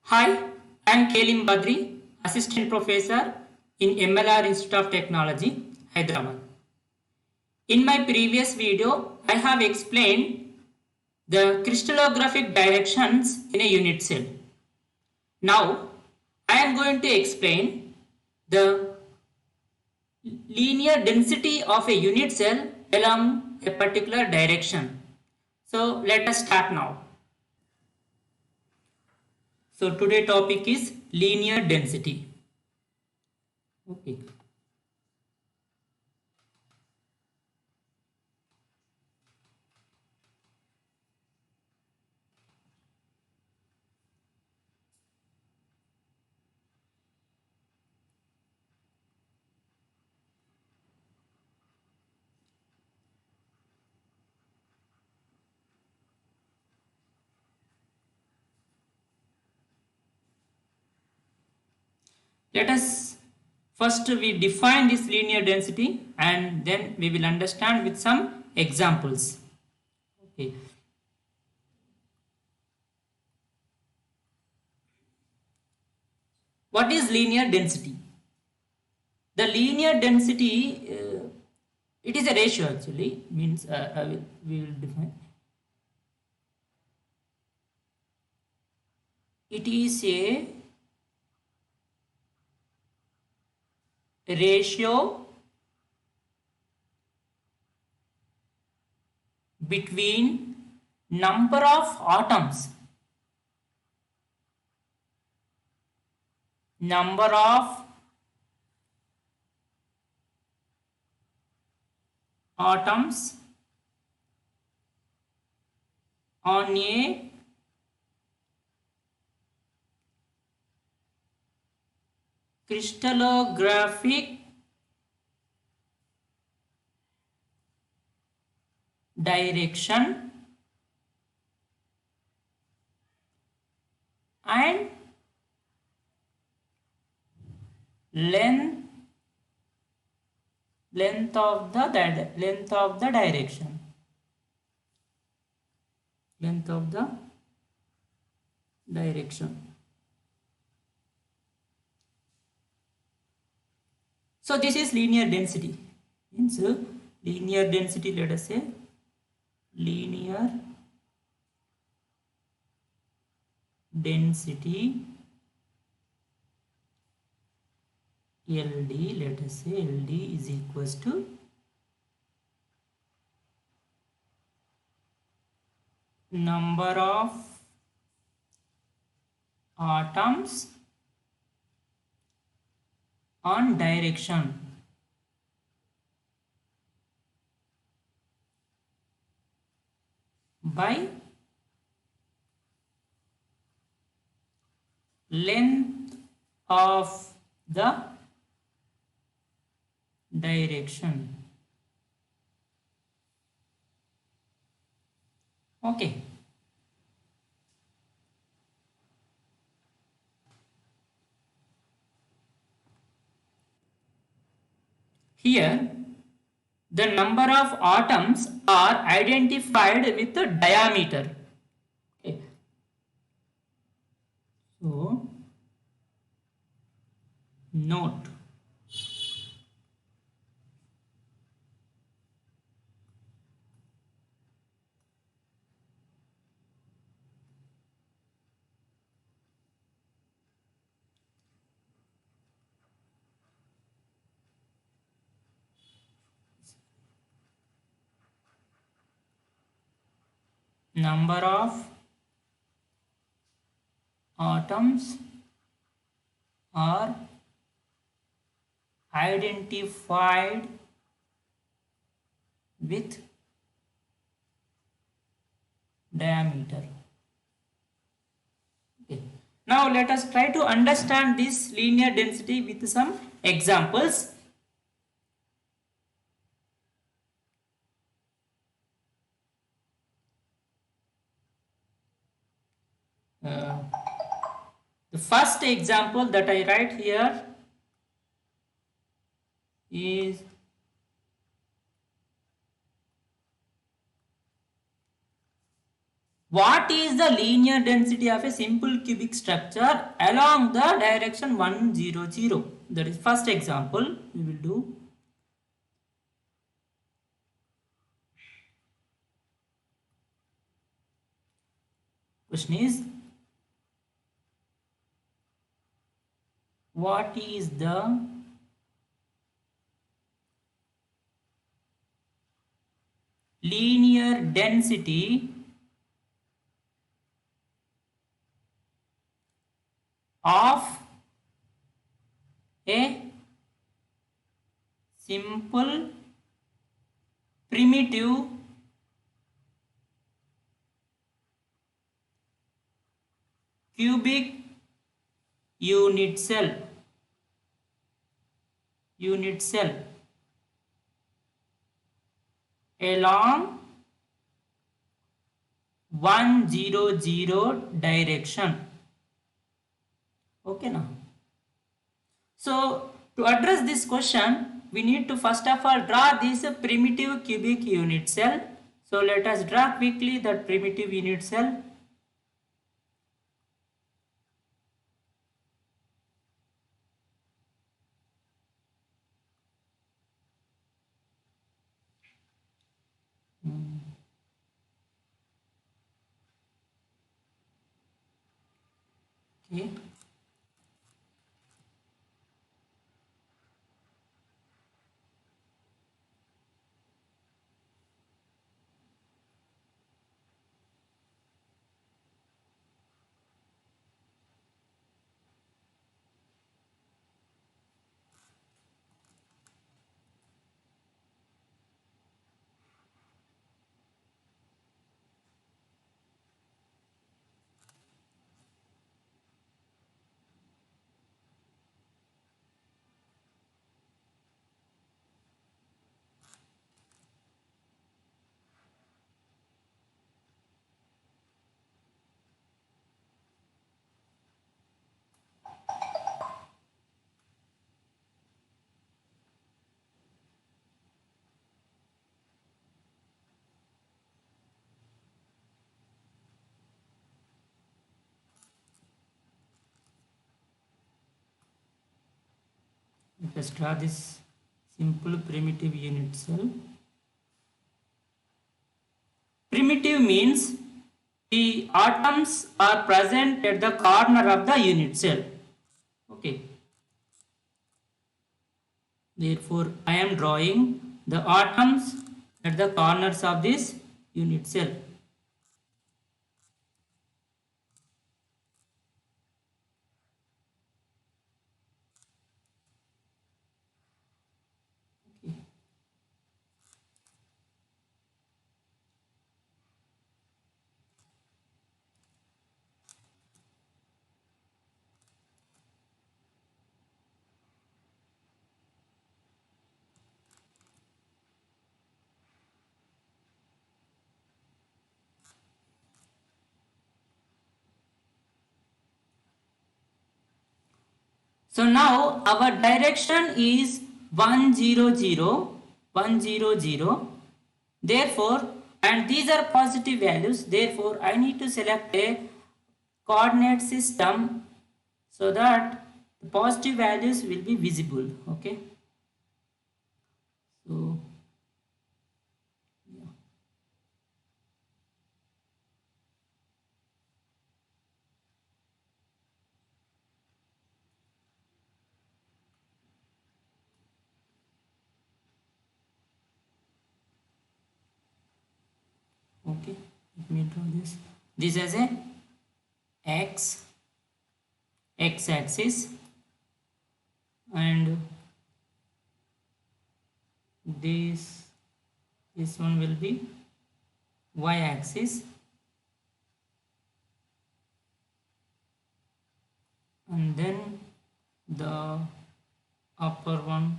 Hi, I am Kelim Badri, Assistant Professor in MLR Institute of Technology, Hyderabad. In my previous video, I have explained the crystallographic directions in a unit cell. Now, I am going to explain the linear density of a unit cell along a particular direction. So, let us start now. So, today topic is linear density. Okay. Let us first we define this linear density and then we will understand with some examples. Okay. What is linear density? The linear density, it is a ratio actually, means we will define. It is a ratio between number of atoms on a crystallographic direction and length length of the direction, length of the direction. So this is linear density, means linear density, let us say linear density LD, let us say LD is equals to number of atoms on direction by length of the direction. Okay. Here, the number of atoms are identified with the diameter. Okay. So, note number of atoms are identified with diameter. Okay. Now let us try to understand this linear density with some examples. The first example that I write here is What is the linear density of a simple cubic structure along the direction 1, 0, 0? That is first example we will do. Question is, what is the linear density of a simple primitive cubic unit cell along 1, 0, 0 direction. Okay now. So to address this question, we need to first of all draw this primitive cubic unit cell. So let us draw quickly that primitive unit cell. Okay. Let us draw this simple primitive unit cell. Primitive means the atoms are present at the corner of the unit cell. Okay. Therefore, I am drawing the atoms at the corners of this unit cell. So now our direction is 1, 0, 0, 1, 0, 0. Therefore, and these are positive values. Therefore, I need to select a coordinate system so that the positive values will be visible. Okay. So, yeah. Okay, let me draw this. This as a x axis and this one will be y axis and then the upper one,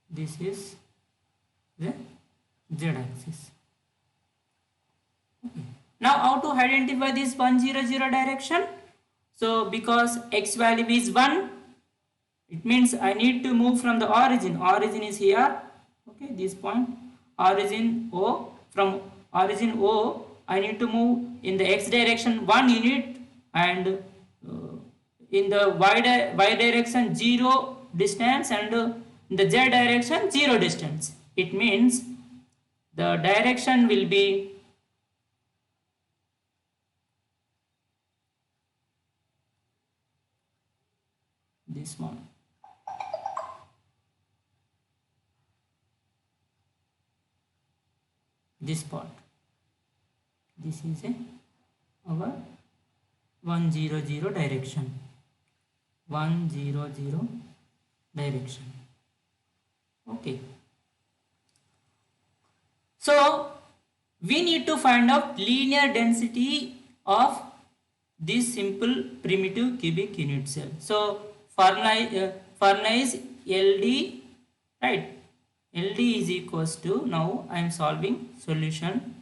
this is the z axis. Okay. Now how to identify this 1, 0, 0 direction? So because x value is 1, it means I need to move from the origin. Origin is here. Okay, this point. Origin O. From origin O, I need to move in the x direction 1 unit, and in the y direction 0 distance, and in the z direction 0 distance. It means the direction will be this one. This part. This is our 100 direction. 100 direction. Okay. So we need to find out linear density of this simple primitive cubic unit cell. So formula is LD, right? LD is equals to, now I am solving solution.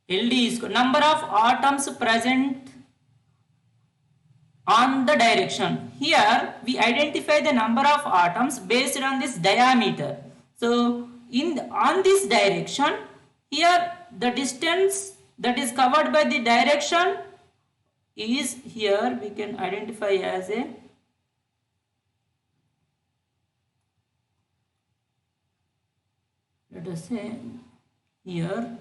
LD is number of atoms present on the direction. Here we identify the number of atoms based on this diameter. So on this direction, here the distance that is covered by the direction is, here we can identify as a let us say here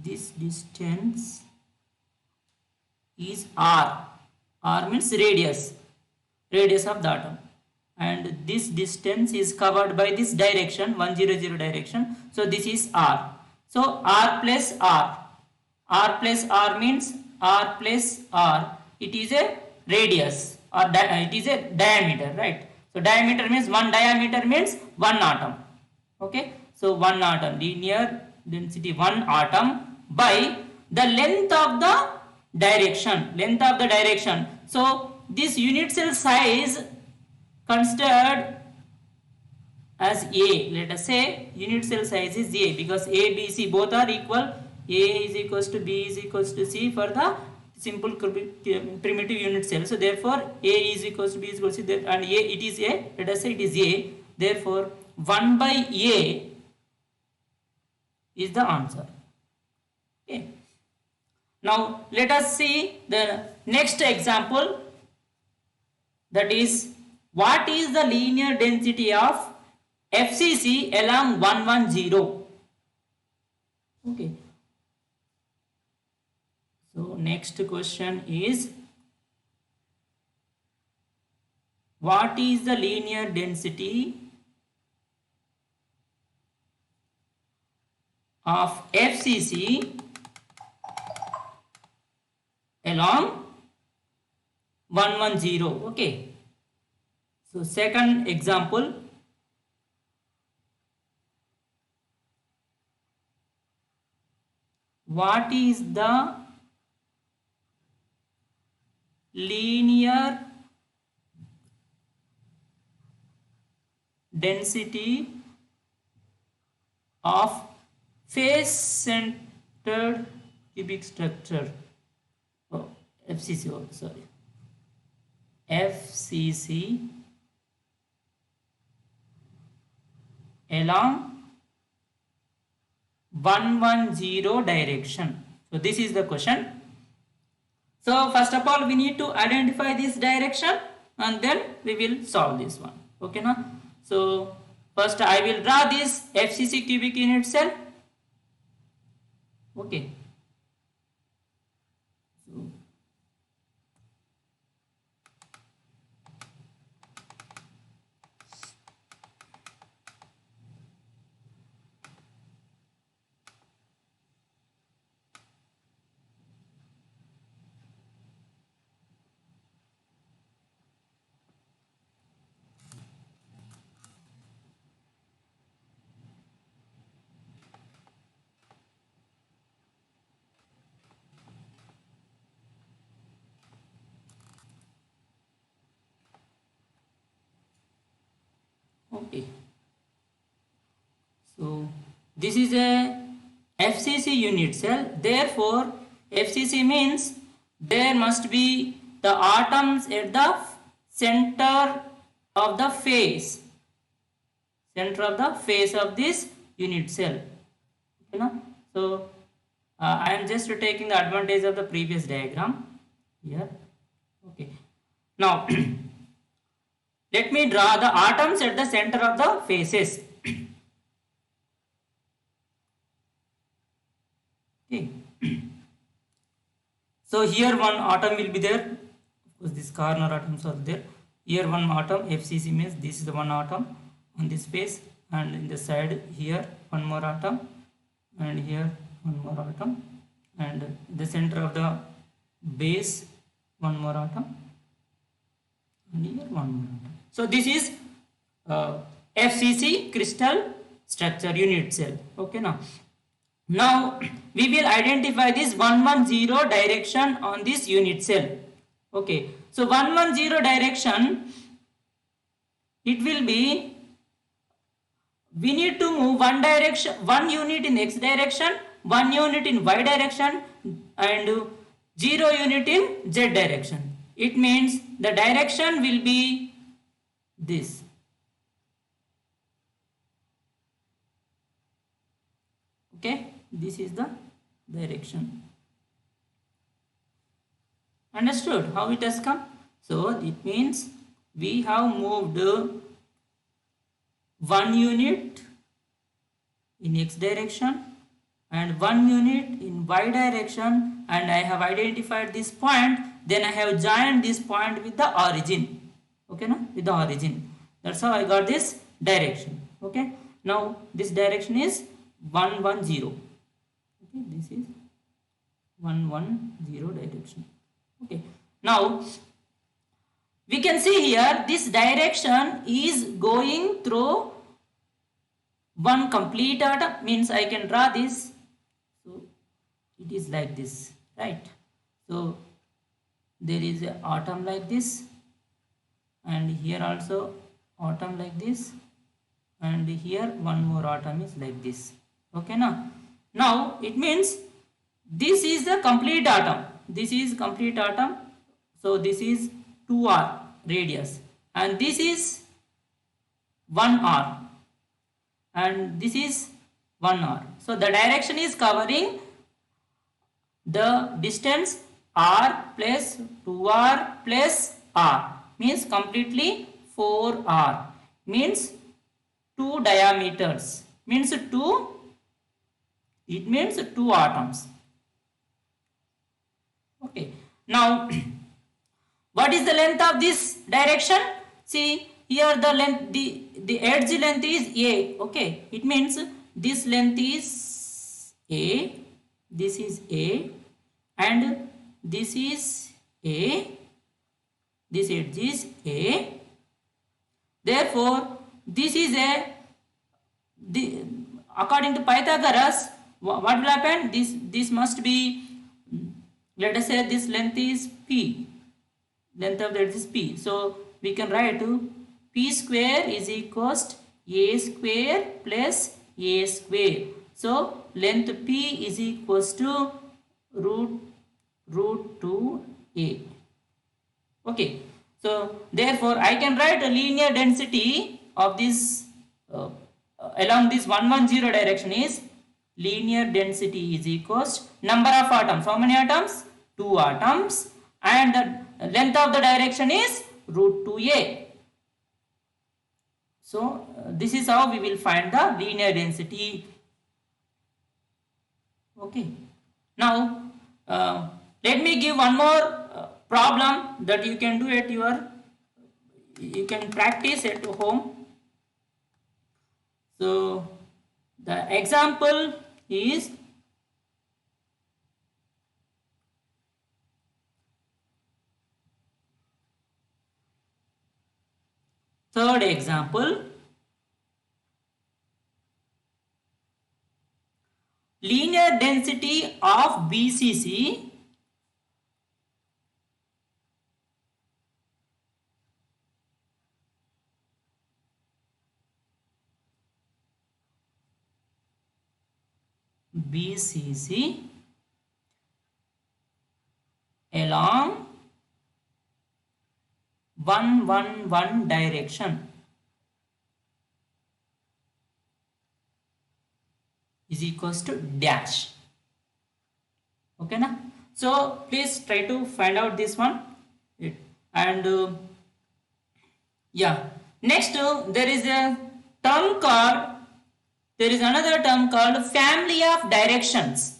this distance is r. R means radius of the atom, and this distance is covered by this direction 100 direction. So this is r. So r plus r. R plus r means r plus r. It is a radius, or it is a diameter, right? So diameter means one diameter means one atom. Okay. So one atom, linear density one atom by the length of the direction. So this unit cell size considered as A. Let us say unit cell size is A, because A, B, C both are equal. A is equals to B is equals to C for the simple primitive unit cell. So therefore A is equals to B is equals to C, and A, it is A. Let us say it is A. Therefore 1 by A is the answer. Okay. Now let us see the next example, that is, what is the linear density of FCC along 110? Okay. So next question is, what is the linear density of FCC along 110? Okay. So second example, what is the linear density of face-centered cubic structure? Oh, FCC, oh, sorry. FCC along 110 direction. So this is the question. So first of all we need to identify this direction, and then we will solve this one. Okay now. So first I will draw this FCC cubic unit cell. Okay. Okay. So this is a FCC unit cell. Therefore FCC means there must be the atoms at the center of the face, center of the face of this unit cell. Okay, now, so I am just taking the advantage of the previous diagram here. Okay, now let me draw the atoms at the center of the faces. Okay. So here one atom will be there. Of course, these corner atoms are there. Here one atom, FCC means this is the one atom on this face, and in the side here one more atom, and here one more atom, and the center of the base one more atom, and here one more atom. So this is FCC crystal structure unit cell. Okay, now we will identify this 110 direction on this unit cell. Okay, so 110 direction, it will be, we need to move one direction, one unit in x direction, one unit in y direction, and 0 unit in z direction. It means the direction will be this. Okay, this is the direction. Understood how it has come? So it means we have moved one unit in x direction and one unit in y direction, and I have identified this point, then I have joined this point with the origin. Okay, no? With the origin. That's how I got this direction. Okay, now this direction is 110. Okay, this is 110 direction. Okay, now we can see here this direction is going through one complete atom, means I can draw this. So it is like this, right? So there is an atom like this, and here also atom like this, and here one more atom is like this. Okay, now it means this is the complete atom, this is complete atom. So this is 2r radius, and this is 1r, and this is 1r. So the direction is covering the distance r plus 2r plus r, means completely 4r, means 2 diameters, means 2, it means 2 atoms. Okay, now what is the length of this direction? See here, the length, the edge length is a. Okay, it means this length is a, this is a, and this is a, this edge is a. Therefore this is a, according to Pythagoras, what will happen? This must be, let us say this length is p, length of the edge is p. So we can write p square is equals a square plus a square. So length p is equals to root 2a. Okay, so therefore I can write a linear density of this along this 110 direction is, linear density is equals number of atoms. How many atoms? 2 atoms, and the length of the direction is root 2a. So this is how we will find the linear density. Okay, now let me give one more problem that you can do at your, you can practice at home. So the example is, third example, linear density of BCC along 1 direction is equals to dash. Okay na? So please try to find out this one. And yeah, next there is a term called, there is another term called family of directions.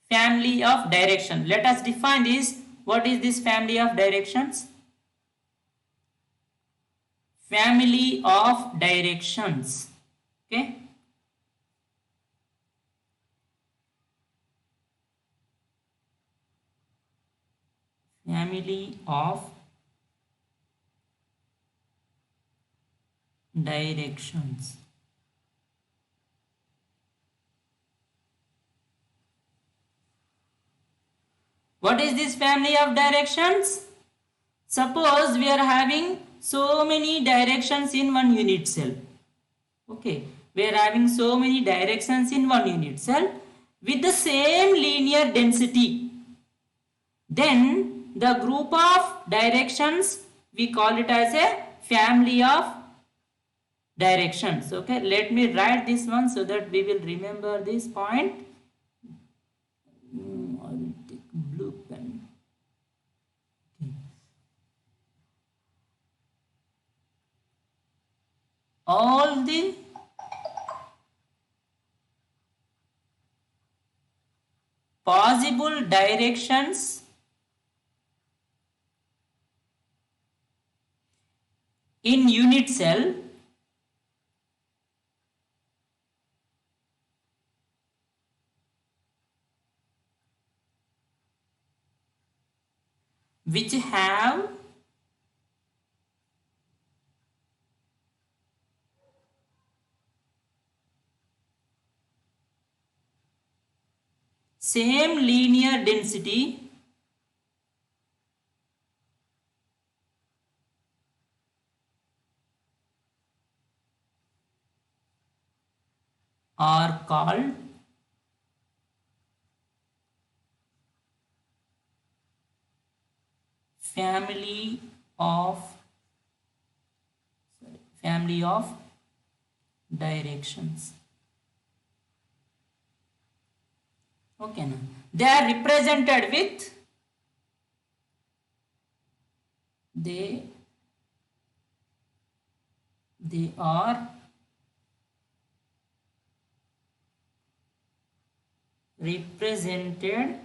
Family of direction, let us define this. What is this family of directions? Family of directions. Okay, family of directions. What is this family of directions? Suppose we are having so many directions in one unit cell. Okay, we are having so many directions in one unit cell with the same linear density. Then the group of directions, we call it as a family of directions. Okay, let me write this one so that we will remember this point. I will take blue pen. Okay. All the possible directions in unit cell which have same linear density are called family of directions. Okay, now they are represented with, they are represented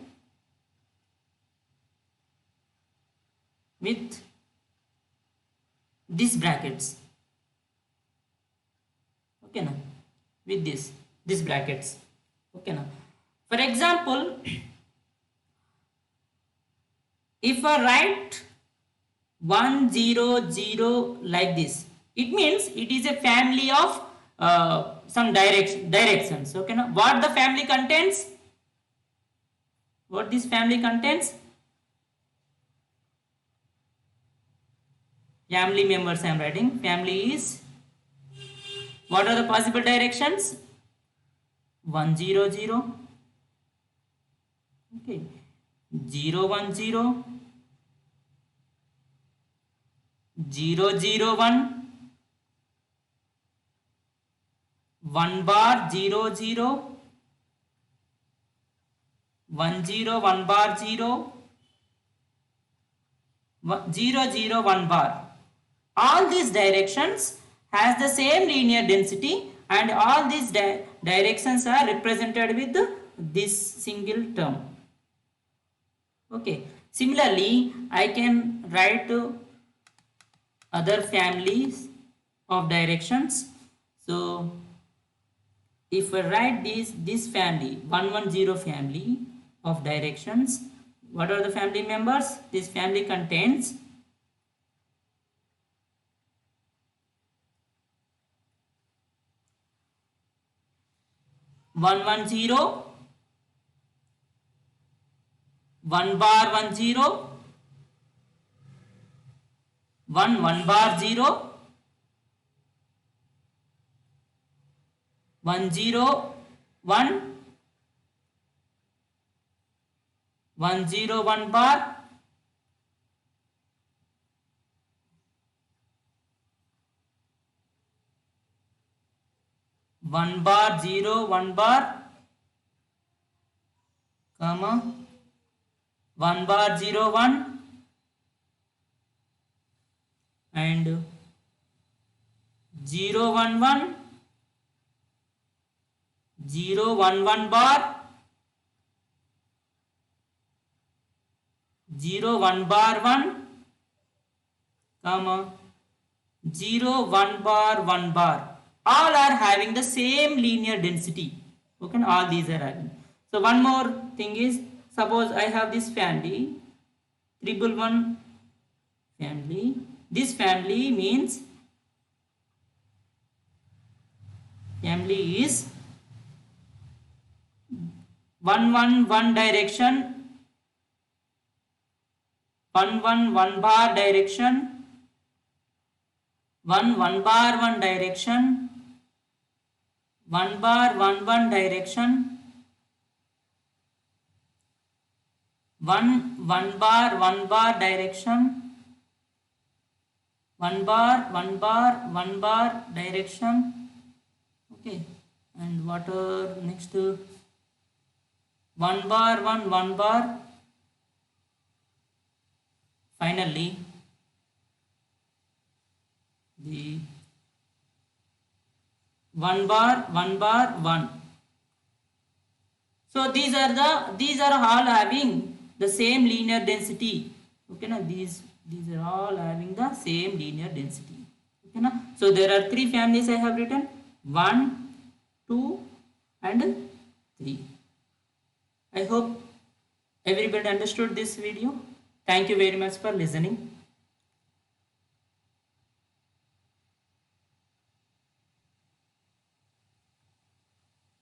with these brackets. Okay now, with these brackets. Okay now, for example, if I write 1 0 0 like this, it means it is a family of some directions. Okay now, what the family contains, what this family contains, family members I am writing. Family is, what are the possible directions? 1 0 0, okay, 0 1 0, 0 0 1, 1 bar 0 0, 1 0 1 bar 0, 0 0 1 bar. All these directions has the same linear density and all these directions are represented with this single term. Okay, similarly I can write other families of directions. So if I write this family 110 family of directions, what are the family members? This family contains 110, 1 bar 10, 1 bar 0, 1 0 1, 1 0 1 bar, 1 bar 0 1 bar comma 1 bar 0 1 and 0 1 1 0 1 1 bar 0 1 bar 1 comma 0 1 bar 1 bar, all are having the same linear density. Okay, all these are having. So one more thing is, suppose I have this family 111 family. This family means family is 1 1 1 direction, 1 1 1 bar direction, 1 1 bar 1 direction, 1 bar 1 1 direction, 1 1 bar 1 bar direction, 1 bar 1 bar 1 bar direction. Okay, and what are next? 1 bar 1 1 bar. Finally the 1 bar 1 bar 1. So these are all having the same linear density. Okay, now these are all having the same linear density. Okay, now so there are three families I have written: 1 2 and 3. I hope everybody understood this video. Thank you very much for listening.